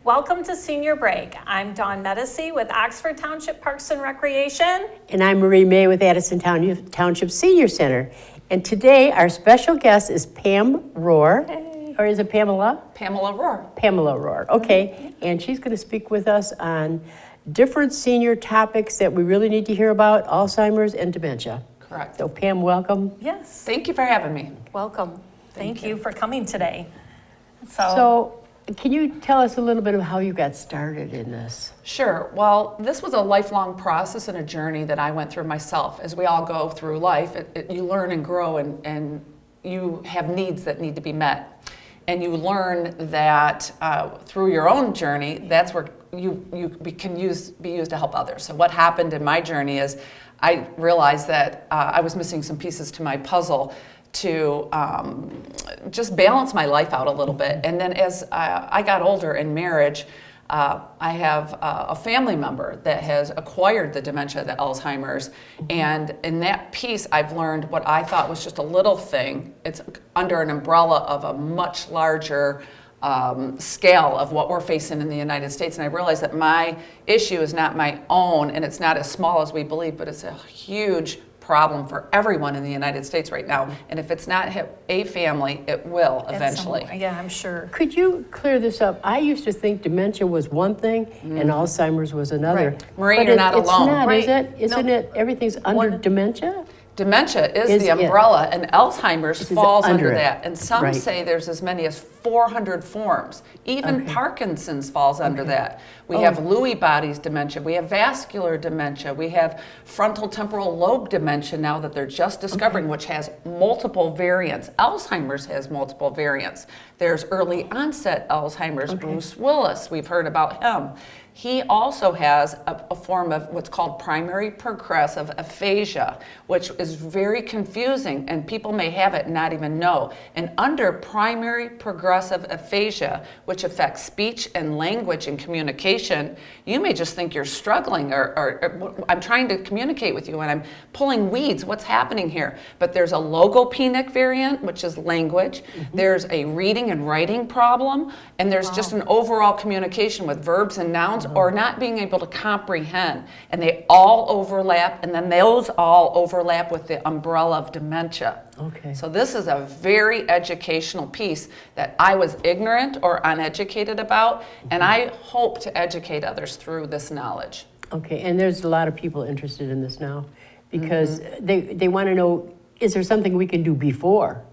Welcome to Senior Break. I'm Dawn Medici with Oxford Township Parks and Recreation. And I'm Marie May with Addison Township Senior Center. And today our special guest is Pam Rohr. Hey. Or is it Pamela? Pamela Rohr. Pamela Rohr, okay. And she's going to speak with us on different senior topics that we really need to hear about, Alzheimer's and dementia. Correct. So Pam, welcome. Yes. Thank you for having me. Welcome. Thank you for coming today. So can you tell us a little bit of how you got started in this? Sure. Well, this was a lifelong process and a journey that I went through myself. As we all go through life, you learn and grow, and you have needs that need to be met. And you learn that through your own journey, that's where you can be used to help others. So what happened in my journey is I realized that I was missing some pieces to my puzzle to just balance my life out a little bit. And then as I got older in marriage, I have a family member that has acquired the dementia, the Alzheimer's. And in that piece, I've learned what I thought was just a little thing. It's under an umbrella of a much larger scale of what we're facing in the United States. And I realized that my issue is not my own, and it's not as small as we believe, but it's a huge problem for everyone in the United States right now. And if it's not a family, it will eventually. Yeah, I'm sure. Could you clear this up? I used to think dementia was one thing and Alzheimer's was another. Right. Marie, you're not alone. It's not, right. is it? Isn't it? Everything's under dementia? Dementia is the umbrella, and Alzheimer's falls under that. And some say there's as many as 400 forms. Even Parkinson's falls under that. We have Lewy bodies dementia. We have vascular dementia. We have frontal temporal lobe dementia now that they're just discovering, which has multiple variants. Alzheimer's has multiple variants. There's early onset Alzheimer's. Bruce Willis, we've heard about him. He also has a form of what's called primary progressive aphasia, which is very confusing, and people may have it and not even know. And under primary progressive aphasia, which affects speech and language and communication, you may just think you're struggling or I'm trying to communicate with you and I'm pulling weeds. What's happening here? But there's a logopenic variant, which is language. There's a reading and writing problem, and there's just an overall communication with verbs and nouns or not being able to comprehend. And they all overlap, and then those all overlap with the umbrella of dementia. Okay. So this is a very educational piece that I was ignorant or uneducated about, and I hope to educate others through this knowledge. Okay, and there's a lot of people interested in this now because they want to know, is there something we can do before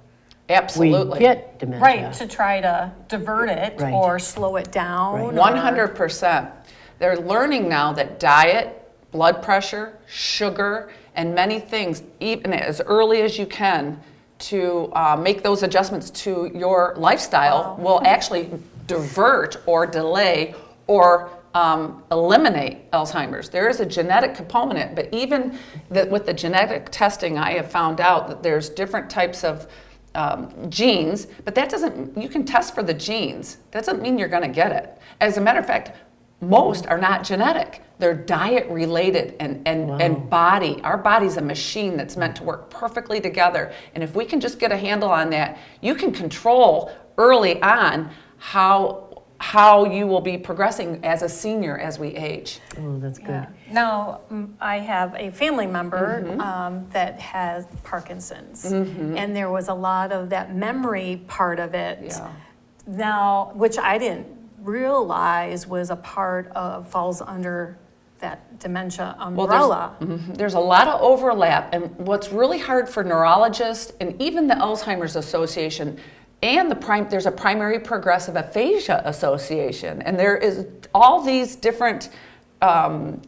Absolutely. we get dementia? Right, to try to divert it or slow it down. 100%. They're learning now that diet, blood pressure, sugar, and many things, even as early as you can, to make those adjustments to your lifestyle will actually divert or delay or eliminate Alzheimer's. There is a genetic component, but even with the genetic testing, I have found out that there's different types of genes, but that doesn't, you can test for the genes. That doesn't mean you're going to get it. As a matter of fact, most are not genetic. They're diet related and body. Our body's a machine that's meant to work perfectly together. And if we can just get a handle on that, you can control early on how you will be progressing as a senior as we age. Oh, that's good. Yeah. Now, I have a family member that has Parkinson's, and there was a lot of that memory part of it. Now, which I didn't realize was a part of, falls under that dementia umbrella. Well, there's a lot of overlap, and what's really hard for neurologists and even the Alzheimer's Association and there's a primary progressive aphasia association, and there is all these different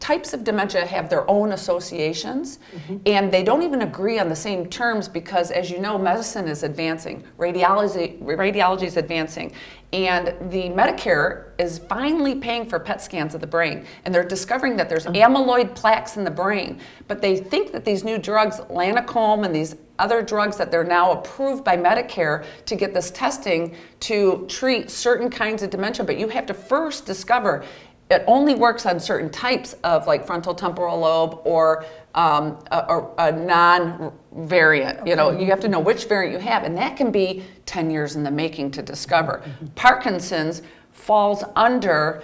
types of dementia have their own associations, and they don't even agree on the same terms because, as you know, medicine is advancing, radiology is advancing, and the Medicare is finally paying for PET scans of the brain, and they're discovering that there's amyloid plaques in the brain, but they think that these new drugs, Lanacomb and these other drugs that they're now approved by Medicare to get this testing to treat certain kinds of dementia, but you have to first discover it only works on certain types of like frontal temporal lobe or a non-variant. You know, you have to know which variant you have, and that can be 10 years in the making to discover. Parkinson's, falls under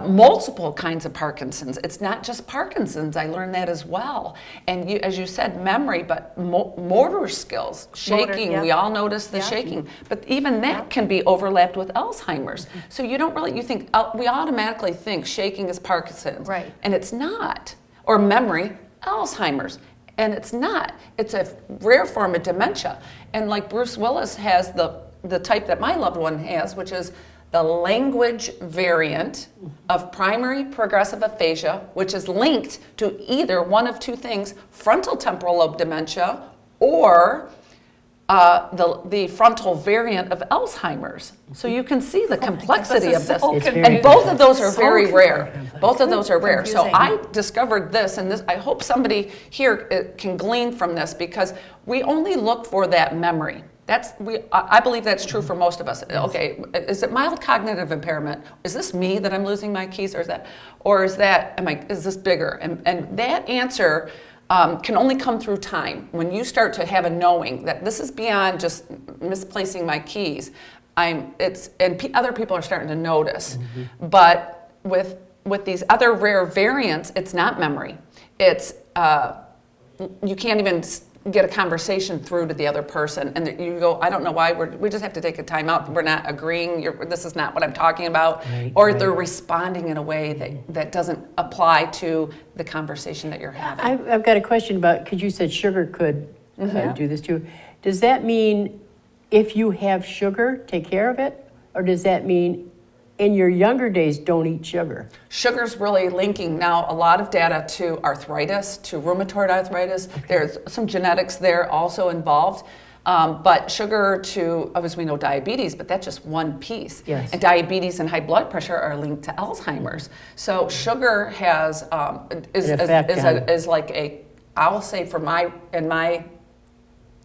multiple kinds of Parkinson's. It's not just Parkinson's. I learned that as well. And as you said, memory, but motor skills, shaking. We all notice the shaking. But even that can be overlapped with Alzheimer's. So you don't really, you think, we automatically think shaking is Parkinson's. Right. And it's not. Or memory, Alzheimer's. And it's not. It's a rare form of dementia. And like Bruce Willis has the type that my loved one has, which is the language variant of primary progressive aphasia, which is linked to either one of two things, frontal temporal lobe dementia or the frontal variant of Alzheimer's. So you can see the complexity of this. And both of those are very rare. Both of those are rare. So I discovered this, and I hope somebody here can glean from this, because we only look for that memory. I believe that's true for most of us. Okay, is it mild cognitive impairment? Is this me that I'm losing my keys, or is this bigger? And that answer can only come through time. When you start to have a knowing that this is beyond just misplacing my keys, other people are starting to notice. But with these other rare variants, it's not memory. It's you can't even get a conversation through to the other person, and you go, I don't know why, we just have to take a time out. We're not agreeing. This is not what I'm talking about. Or they're responding in a way that doesn't apply to the conversation that you're having. I've got a question about, because you said sugar could do this too. Does that mean if you have sugar, take care of it? Or does that mean in your younger days, don't eat sugar? Sugar's really linking now a lot of data to arthritis, to rheumatoid arthritis. There's some genetics there also involved. But sugar to, as we know, diabetes, but that's just one piece. Yes. And diabetes and high blood pressure are linked to Alzheimer's. So sugar has is like I will say in my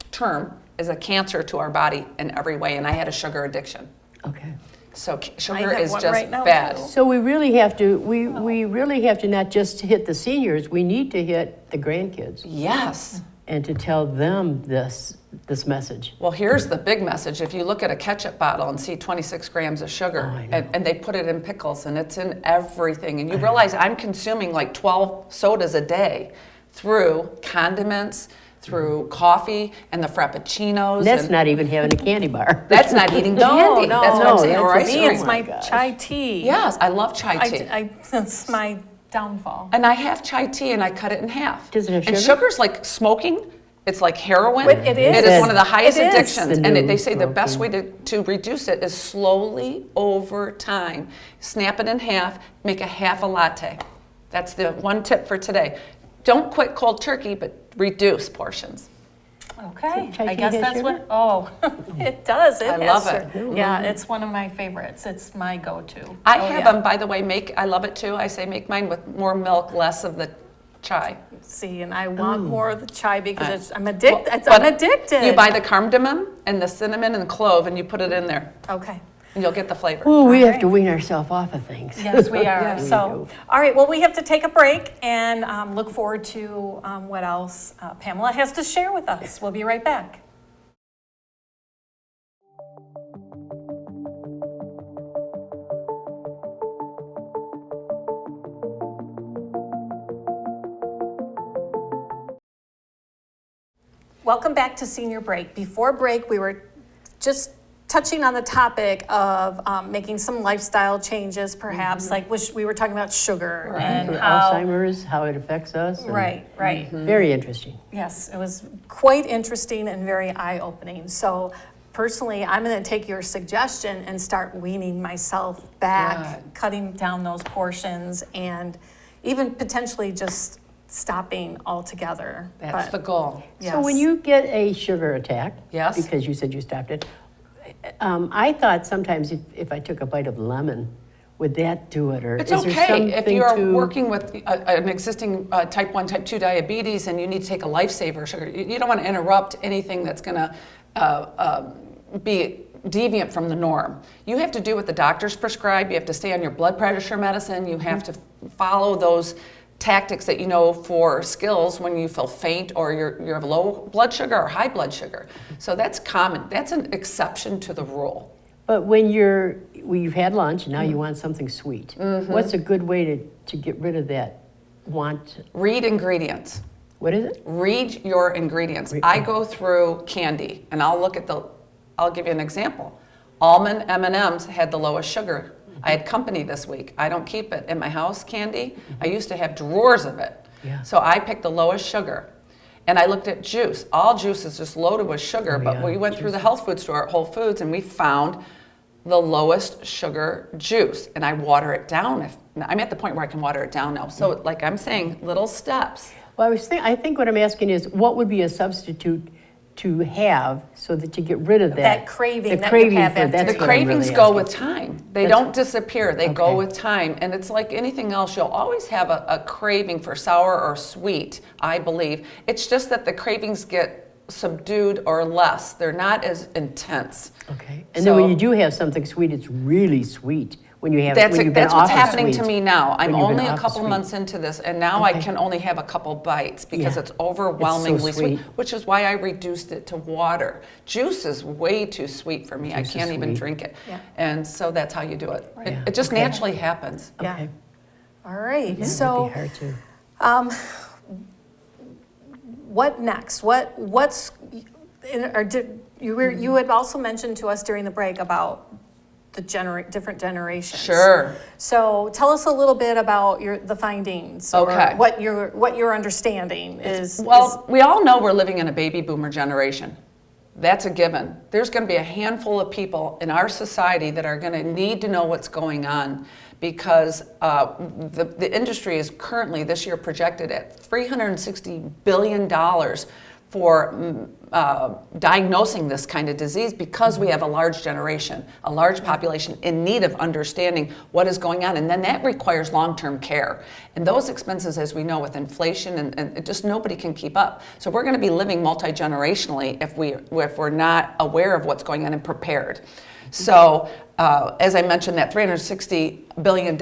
term, is a cancer to our body in every way. And I had a sugar addiction. Okay. So sugar is just bad. So we really have to really have to not just hit the seniors. We need to hit the grandkids. Yes. And to tell them this message. Well, here's the big message. If you look at a ketchup bottle and see 26 grams of sugar, and they put it in pickles, and it's in everything, and you realize I'm consuming like 12 sodas a day through condiments, through coffee and the frappuccinos. And that's not even having a candy bar. That's not eating candy. That's what I'm saying. For me, it's my chai tea. Yes, I love chai tea. That's my downfall. And I have chai tea and I cut it in half. Does it have sugar? And sugar's like smoking. It's like heroin. It is. It is one of the highest addictions. And they say the best way to reduce it is slowly over time. Snap it in half, make a half a latte. That's the one tip for today. Don't quit cold turkey, but reduce portions. Okay, I guess that's what, it does. I love it. Yeah, it's one of my favorites. It's my go-to. I have them, by the way, I love it too. I say make mine with more milk, less of the chai. See, and I want more of the chai because I'm addicted. I'm addicted. You buy the cardamom and the cinnamon and the clove and you put it in there. Okay. And you'll get the flavor. Oh, we have to wean ourselves off of things. Yes, we are. All right, well, we have to take a break and look forward to what else Pamela has to share with us. We'll be right back. Welcome back to Senior Break. Before break, we were just touching on the topic of making some lifestyle changes, perhaps, like we were talking about sugar and for Alzheimer's, how it affects us. Right. Very interesting. Yes, it was quite interesting and very eye-opening. So personally, I'm going to take your suggestion and start weaning myself back, cutting down those portions, and even potentially just stopping altogether. That's the goal. Yes. So when you get a sugar attack, because you said you stopped it, I thought sometimes if I took a bite of lemon, would that do it? Or it's is okay there something if you're working with an existing type 1, type 2 diabetes and you need to take a lifesaver sugar. You don't want to interrupt anything that's going to be deviant from the norm. You have to do what the doctors prescribe. You have to stay on your blood pressure medicine. You have to follow those tactics that you know for skills when you feel faint or you have low blood sugar or high blood sugar. So that's common. That's an exception to the rule. But when you've had lunch and now you want something sweet, what's a good way to get rid of that want? Read ingredients. What is it? Read your ingredients. I go through candy and I'll give you an example. Almond M&Ms had the lowest sugar. I had company this week. I don't keep it in my house, candy. I used to have drawers of it. Yeah. So I picked the lowest sugar. And I looked at juice. All juice is just loaded with sugar, but we went through the health food store at Whole Foods and we found the lowest sugar juice. And I water it down. I'm at the point where I can water it down now. So like I'm saying, little steps. Well, I think what I'm asking is, what would be a substitute to have so that to get rid of that craving that you craving have for after that's The what I'm cravings really go asking. with time. They don't disappear. They go with time. And it's like anything else. You'll always have a craving for sour or sweet, I believe. It's just that the cravings get subdued or less. They're not as intense. Okay. And then when you do have something sweet, it's really sweet. When you have That's when you've been what's off of happening to sweet. me now. I'm When you've been only a off of couple sweet. months into this, and now I can only have a couple bites because it's overwhelmingly It's so sweet. which is why I reduced it to water. Juice is way too sweet for me. I Juice is can't even sweet. Yeah. it. Yeah. And so that's how you do it. Right. It just naturally happens. Yeah. Okay. All right. That So, would be hard too. what next? What's you had also mentioned to us during the break about the different generations. Sure. So tell us a little bit about the findings, Okay. or what your understanding is. Well, we all know we're living in a baby boomer generation. That's a given. There's going to be a handful of people in our society that are going to need to know what's going on because the industry is currently this year projected at $360 billion for diagnosing this kind of disease because we have a large generation, a large population in need of understanding what is going on. And then that requires long-term care. And those expenses, as we know, with inflation, and it just nobody can keep up. So we're going to be living multi-generationally if we're not aware of what's going on and prepared. So as I mentioned, that $360 billion,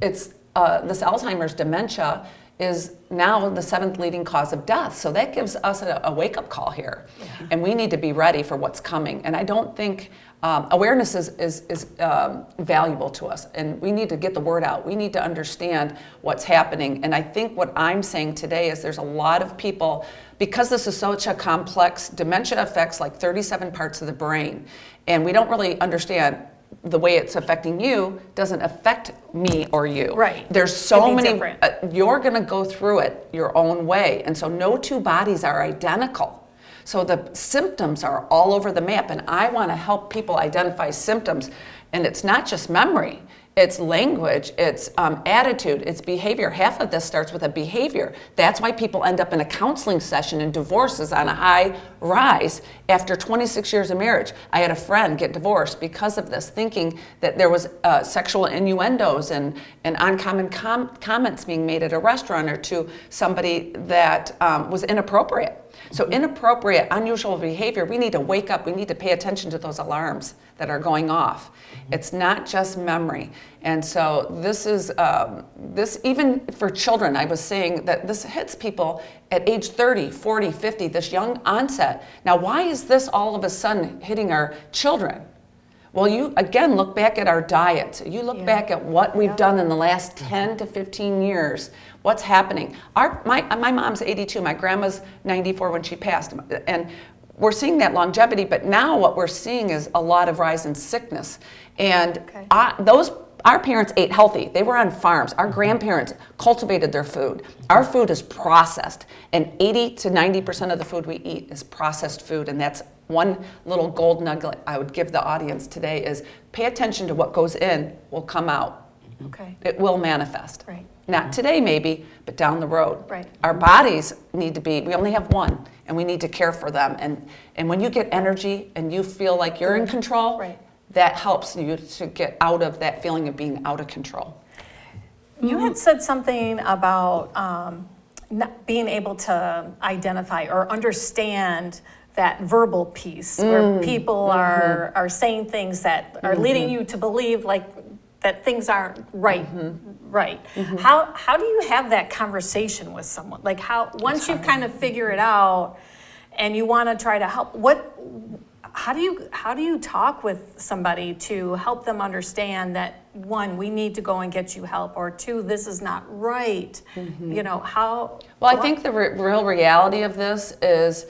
it's this Alzheimer's dementia is now the 7th leading cause of death. So that gives us a wake-up call here. Yeah. And we need to be ready for what's coming. And I don't think awareness is valuable to us. And we need to get the word out. We need to understand what's happening. And I think what I'm saying today is there's a lot of people, because this is such a complex, dementia affects like 37 parts of the brain. And we don't really understand the way it's affecting you doesn't affect me or you. Right. There's so many, different. You're going to go through it your own way. And so no two bodies are identical. So the symptoms are all over the map. And I want to help people identify symptoms. And it's not just memory. It's language, it's attitude, it's behavior. Half of this starts with a behavior. That's why people end up in a counseling session and divorce is on a high rise after 26 years of marriage. I had a friend get divorced because of this, thinking that there was sexual innuendos and uncommon comments being made at a restaurant or to somebody that was inappropriate. So inappropriate, unusual behavior, we need to wake up, we need to pay attention to those alarms that are going off. It's not just memory. And so this is, even for children, I was saying that this hits people at age 30, 40, 50, this young onset. Now, why is this all of a sudden hitting our children? Well, you, again, look back at our diet. You look back at what we've done in the last 10 to 15 years. What's happening? My mom's 82. My grandma's 94 when she passed. And we're seeing that longevity, but now what we're seeing is a lot of rise in sickness. And our parents ate healthy. They were on farms. Our grandparents cultivated their food. Our food is processed, and 80 to 90% of the food we eat is processed food, and that's one little gold nugget I would give the audience today is pay attention to what goes in will come out. Okay. It will manifest. Right. Not today maybe, but down the road. Right. Our bodies need to be, we only have one, and we need to care for them. And when you get energy and you feel like you're in control, Right. that helps you to get out of that feeling of being out of control. You had said something about not being able to identify or understand that verbal piece where people are saying things that are leading you to believe like that things aren't right. Right. How do you have that conversation with someone? Like once you kind of figure it out and you want to try to help, how do you talk with somebody to help them understand that, one, we need to go and get you help, or two, this is not right? You know, how? Well, I think the real reality of this is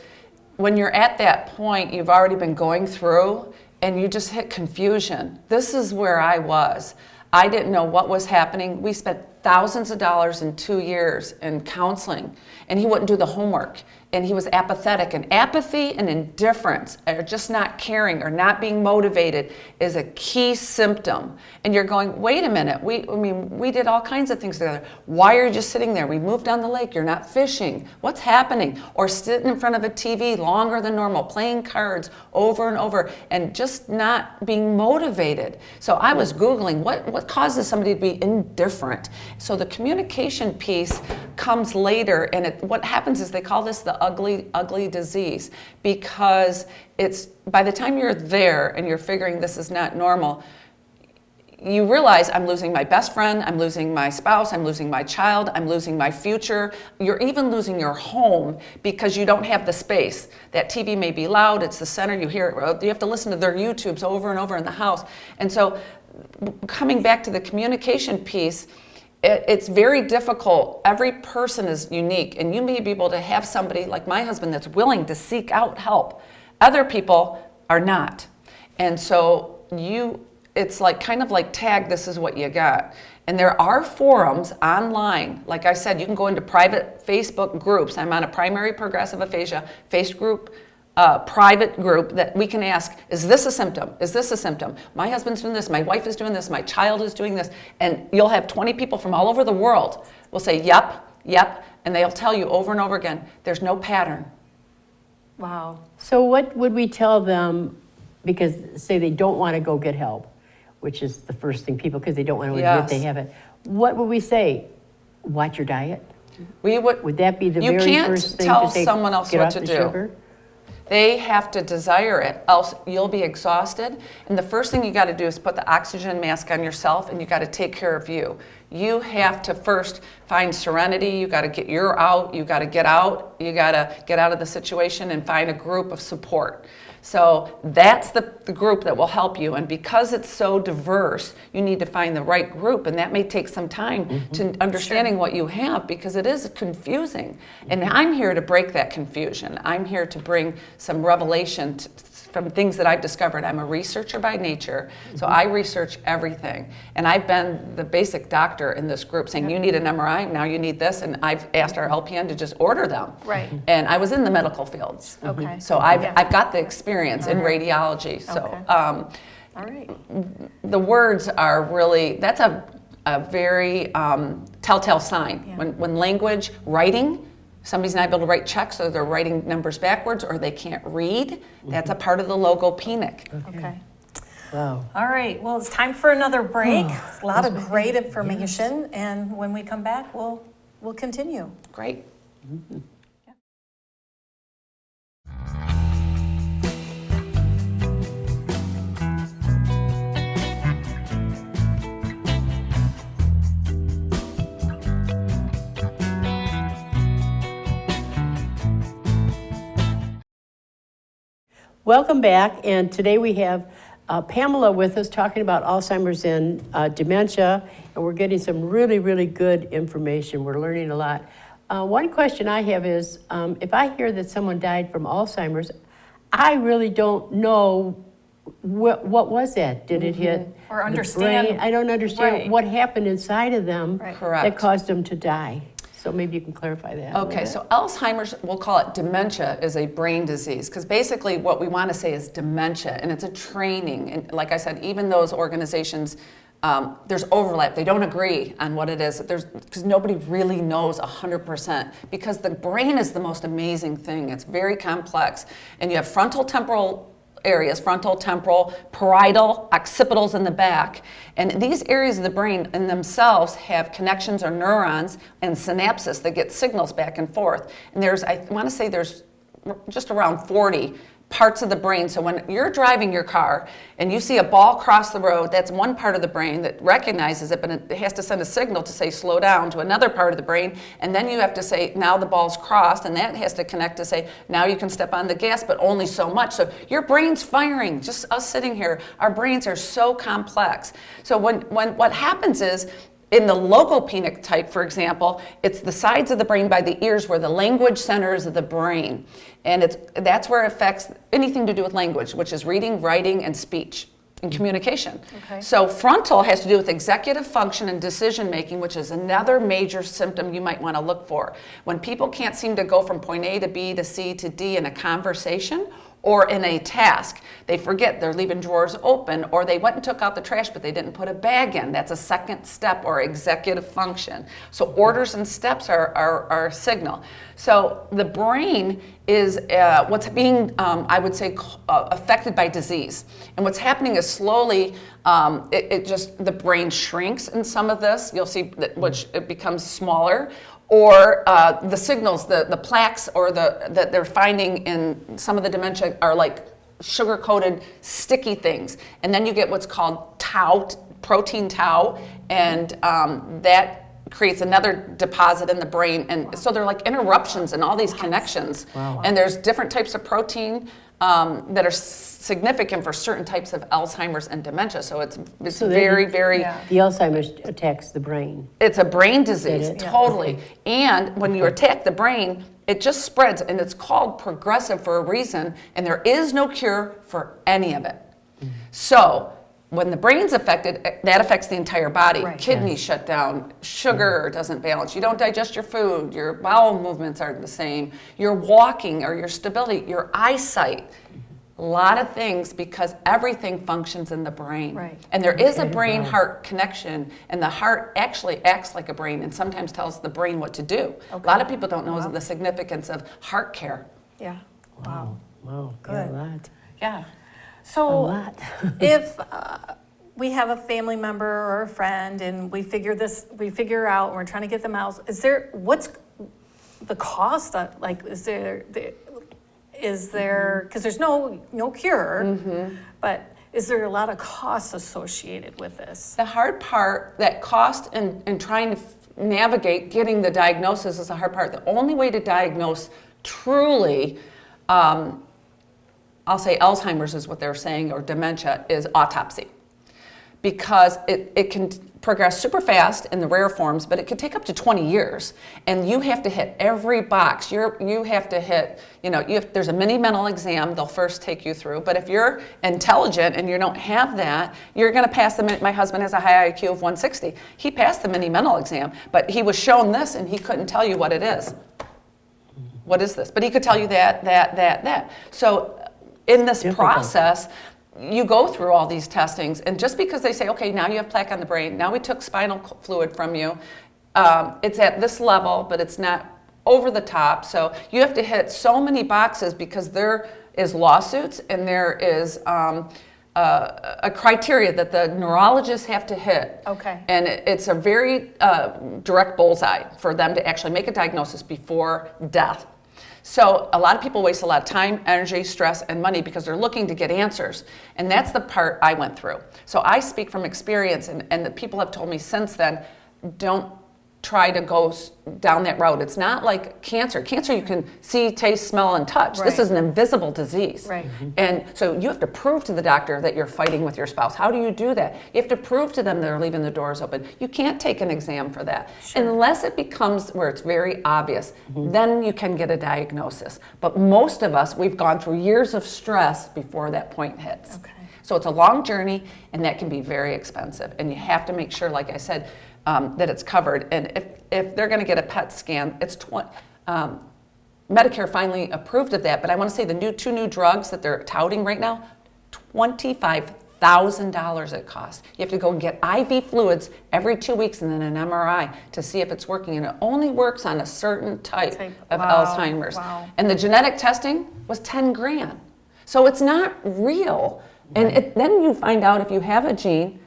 when you're at that point, you've already been going through and you just hit confusion. This is where I was. I didn't know what was happening. We spent thousands of dollars in 2 years in counseling, and he wouldn't do the homework, and he was apathetic. And apathy and indifference, or just not caring or not being motivated, is a key symptom. And you're going, wait a minute, we did all kinds of things together. Why are you just sitting there? We moved down the lake, you're not fishing. What's happening? Or sitting in front of a TV longer than normal, playing cards over and over, and just not being motivated. So I was Googling, what causes somebody to be indifferent? So the communication piece comes later, and what happens is they call this the ugly disease, because it's by the time you're there and you're figuring this is not normal, you realize I'm losing my best friend, I'm losing my spouse, I'm losing my child, I'm losing my future. You're even losing your home because you don't have the space. That TV may be loud, it's the center, you hear it, you have to listen to their YouTubes over and over in the house. And so coming back to the communication piece, it's very difficult. Every person is unique, and you may be able to have somebody like my husband that's willing to seek out help. Other people are not. And so it's like kind of like tag, this is what you got. And there are forums online. Like I said, you can go into private Facebook groups. I'm on a primary progressive aphasia private group that we can ask, is this a symptom? Is this a symptom? My husband's doing this, my wife is doing this, my child is doing this. And you'll have 20 people from all over the world will say, yep, and they'll tell you over and over again, there's no pattern. Wow. So what would we tell them, because say they don't want to go get help, which is the first thing people, because they don't want to admit they have it. What would we say? Watch your diet? Would that be the very first thing to say? You can't tell someone else what to do. Sugar? They have to desire it, else you'll be exhausted. And the first thing you got to do is put the oxygen mask on yourself, and you got to take care of you. You have to first find serenity. You got to get you got to get out. You got to get out of the situation and find a group of support. So that's the group that will help you. And because it's so diverse, you need to find the right group. And that may take some time to understanding what you have, because it is confusing. And I'm here to break that confusion. I'm here to bring some revelation from things that I've discovered. I'm a researcher by nature, so I research everything. And I've been the basic doctor in this group saying, you need an MRI, now you need this, and I've asked our LPN to just order them. Right. And I was in the medical fields. Okay. So I've got the experience in radiology. So All right. the words are really, that's a very telltale sign. Yeah. When language, writing, somebody's not able to write checks, or they're writing numbers backwards, or they can't read, that's a part of the logopenic. Okay. Wow. All right. Well, it's time for another break. A lot of great information, and when we come back, we'll continue. Great. Welcome back, and today we have Pamela with us talking about Alzheimer's and dementia, and we're getting some really, really good information. We're learning a lot. One question I have is, if I hear that someone died from Alzheimer's, I really don't know what was that? Did it hit Or understand. the brain? I don't understand what happened inside of them Correct. that caused them to die. So maybe you can clarify that. Okay, so Alzheimer's, we'll call it dementia, is a brain disease, because basically what we want to say is dementia, and it's a training. And like I said, even those organizations, there's overlap. They don't agree on what it is. Because nobody really knows 100%, because the brain is the most amazing thing. It's very complex. And you have frontal temporal areas, frontal, temporal, parietal, occipitals in the back. And these areas of the brain in themselves have connections or neurons and synapses that get signals back and forth. And I want to say there's just around 40 parts of the brain. So when you're driving your car and you see a ball cross the road, that's one part of the brain that recognizes it, but it has to send a signal to say slow down to another part of the brain. And then you have to say, now the ball's crossed, and that has to connect to say, now you can step on the gas, but only so much. So your brain's firing. Just us sitting here, our brains are so complex. So when what happens is, in the logopenic type, for example, it's the sides of the brain by the ears where the language centers of the brain. And that's where it affects anything to do with language, which is reading, writing, and speech and communication. Okay. So frontal has to do with executive function and decision making, which is another major symptom you might want to look for. When people can't seem to go from point A to B to C to D in a conversation or in a task, they forget they're leaving drawers open, or they went and took out the trash but they didn't put a bag in. That's a second step or executive function. So orders and steps are a signal. So the brain is what's being, I would say, affected by disease. And what's happening is slowly, the brain shrinks in some of this. You'll see that, which it becomes smaller. Or the signals, the plaques, or that they're finding in some of the dementia are like sugar-coated sticky things. And then you get what's called tau, protein tau, and that creates another deposit in the brain. And so they're like interruptions in all these connections. Wow. And there's different types of protein that are significant for certain types of Alzheimer's and dementia. So it's very. The Alzheimer's attacks the brain. It's a brain disease, It? totally. Yeah. Okay. And when you attack the brain, it just spreads, and it's called progressive for a reason, and there is no cure for any of it. So when the brain's affected, that affects the entire body. Right. Kidneys shut down, sugar doesn't balance, you don't digest your food, your bowel movements aren't the same, your walking or your stability, your eyesight. A lot of things, because everything functions in the brain. Right. And there is a brain-heart connection, and the heart actually acts like a brain and sometimes tells the brain what to do. A lot of people don't know the significance of heart care. Yeah. Wow. Good. Yeah, a lot. Yeah. A So lot. if we have a family member or a friend and we figure out, and we're trying to get them out, what's the cost of, like, is there, because there's no cure, but is there a lot of costs associated with this? The hard part, that cost and trying to navigate getting the diagnosis is the hard part. The only way to diagnose truly, I'll say Alzheimer's is what they're saying, or dementia, is autopsy. Because it can progress super fast in the rare forms, but it could take up to 20 years. And you have to hit every box. You have to hit, there's a mini mental exam they'll first take you through. But if you're intelligent and you don't have that, you're going to pass my husband has a high IQ of 160. He passed the mini mental exam, but he was shown this and he couldn't tell you what it is. What is this? But he could tell you that. So in this process, you go through all these testings, and just because they say, okay, now you have plaque on the brain, now we took spinal fluid from you, it's at this level, but it's not over the top. So you have to hit so many boxes because there is lawsuits and there is a criteria that the neurologists have to hit. Okay. And it's a very direct bullseye for them to actually make a diagnosis before death. So a lot of people waste a lot of time, energy, stress, and money because they're looking to get answers. And that's the part I went through. So I speak from experience, and the people have told me since then, don't try to go down that road. It's not like cancer. Cancer you can see, taste, smell, and touch. Right. This is an invisible disease. Right. And so you have to prove to the doctor that you're fighting with your spouse. How do you do that? You have to prove to them they're leaving the doors open. You can't take an exam for that. Sure. Unless it becomes where it's very obvious, then you can get a diagnosis. But most of us, we've gone through years of stress before that point hits. Okay. So it's a long journey, and that can be very expensive. And you have to make sure, like I said, that it's covered. And if they're going to get a PET scan, it's Medicare finally approved of that. But I want to say the two new drugs that they're touting right now, $25,000 it costs. You have to go and get IV fluids every 2 weeks and then an MRI to see if it's working. And it only works on a certain type of Alzheimer's. Wow. And the genetic testing was 10 grand. So it's not real. And then you find out if you have a gene.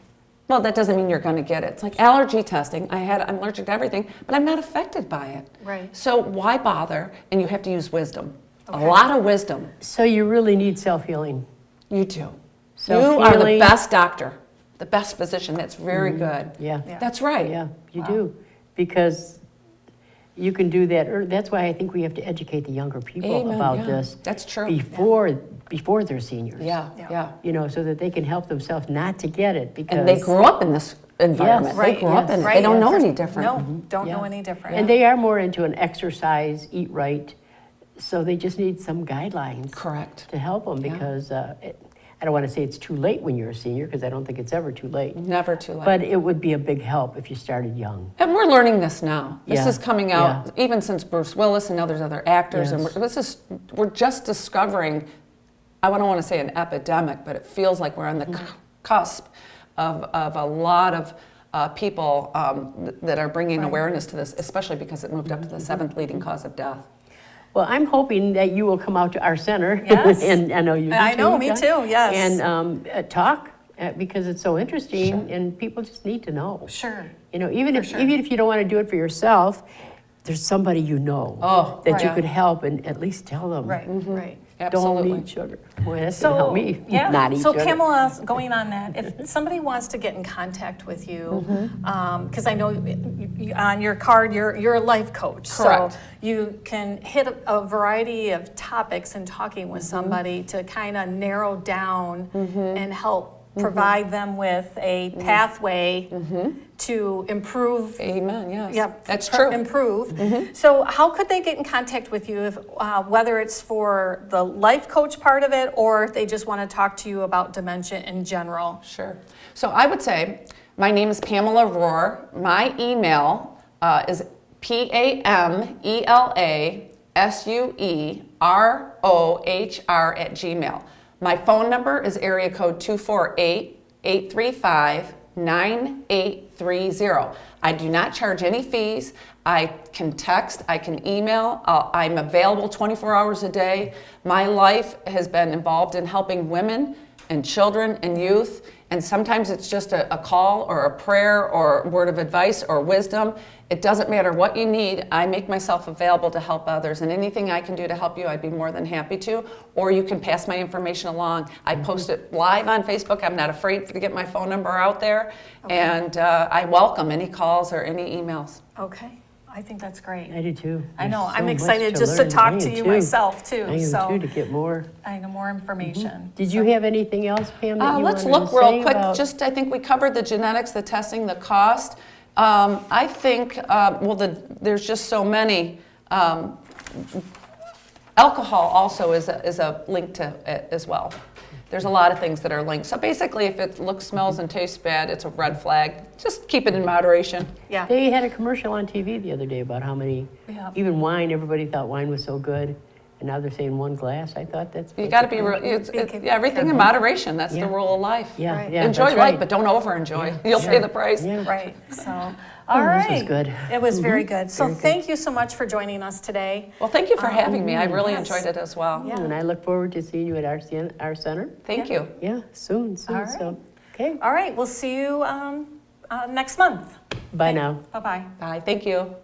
Well, that doesn't mean you're going to get it. It's like allergy testing. I'm allergic to everything, but I'm not affected by it. Right. So why bother? And you have to use wisdom. A lot of wisdom. So you really need self-healing. You do. You Self-healing. are the best doctor, the best physician. That's very good. Yeah. That's right. Yeah, you do. Because you can do that. That's why I think we have to educate the younger people Amen, about yeah. this. That's true. Before they're seniors. Yeah. You know, so that they can help themselves not to get it because. And they grew up in this environment. Yes, They grew up in it. They don't know any different. No, don't know Yeah. any different. And they are more into an exercise, eat right, so they just need some guidelines. Correct. To help them because I don't want to say it's too late when you're a senior because I don't think it's ever too late. Never too late. But it would be a big help if you started young. And we're learning this now. This Yeah, is coming out even since Bruce Willis and now there's other actors. Yes. And we're just discovering, I don't want to say an epidemic, but it feels like we're on the cusp of a lot of people that are bringing awareness to this, especially because it moved up to the 7th leading cause of death. Well, I'm hoping that you will come out to our center. Yes. And I know you do I know, too, me John. too, yes. And talk because it's so interesting and people just need to know. Sure. You know, even if sure. you don't want to do it for yourself, there's somebody you know that you right. could help and at least tell them. Right, right. Absolutely. Don't eat sugar. Well, that's gonna help me not eat so sugar. Pamela, going on that, if somebody wants to get in contact with you, because I know on your card you're a life coach, Correct. so you can hit a variety of topics in talking with somebody to kind of narrow down and help provide them with a pathway to improve. Amen, yes. Yep, That's true. Improve. So how could they get in contact with you, if, whether it's for the life coach part of it, or if they just want to talk to you about dementia in general? Sure. So I would say, my name is Pamela Rohr. My email is PAMELASUEROHR@gmail. My phone number is area code 248-835-9830. I do not charge any fees. I can text, I can email, I'm available 24 hours a day. My life has been involved in helping women and children and youth, and sometimes it's just a call or a prayer or a word of advice or wisdom. It doesn't matter what you need. I make myself available to help others, and anything I can do to help you, I'd be more than happy to. Or you can pass my information along. I post it live on Facebook. I'm not afraid to get my phone number out there, and I welcome any calls or any emails. Okay, I think that's great. I do too. I know, There's so I'm much excited just to learn. talk I to am you too. myself too. I am So too, to get more. I know more information. Did you have anything else, Pam, that you Let's wanted look to real say quick. about- Just, I think we covered the genetics, the testing, the cost. I think, there's just so many. Alcohol also is a link to it as well. There's a lot of things that are linked. So basically, if it looks, smells, and tastes bad, it's a red flag. Just keep it in moderation. Yeah. They had a commercial on TV the other day about how many, even wine, everybody thought wine was so good, and now they're saying one glass. I thought that's. You got to be real. Everything in moderation. That's the rule of life. Yeah, Right. yeah. Enjoy that's life, right. but don't over-enjoy. Yeah, You'll sure. pay the price. Yeah. Right, so, all this right. was good. It was very good. So thank you so much for joining us today. Well, thank you for having me. I really yes. enjoyed it as well. Yeah. And I look forward to seeing you at our center. Thank you. Yeah, soon. All right. So, okay. All right, we'll see you next month. Bye now. Bye-bye. Bye. Thank you.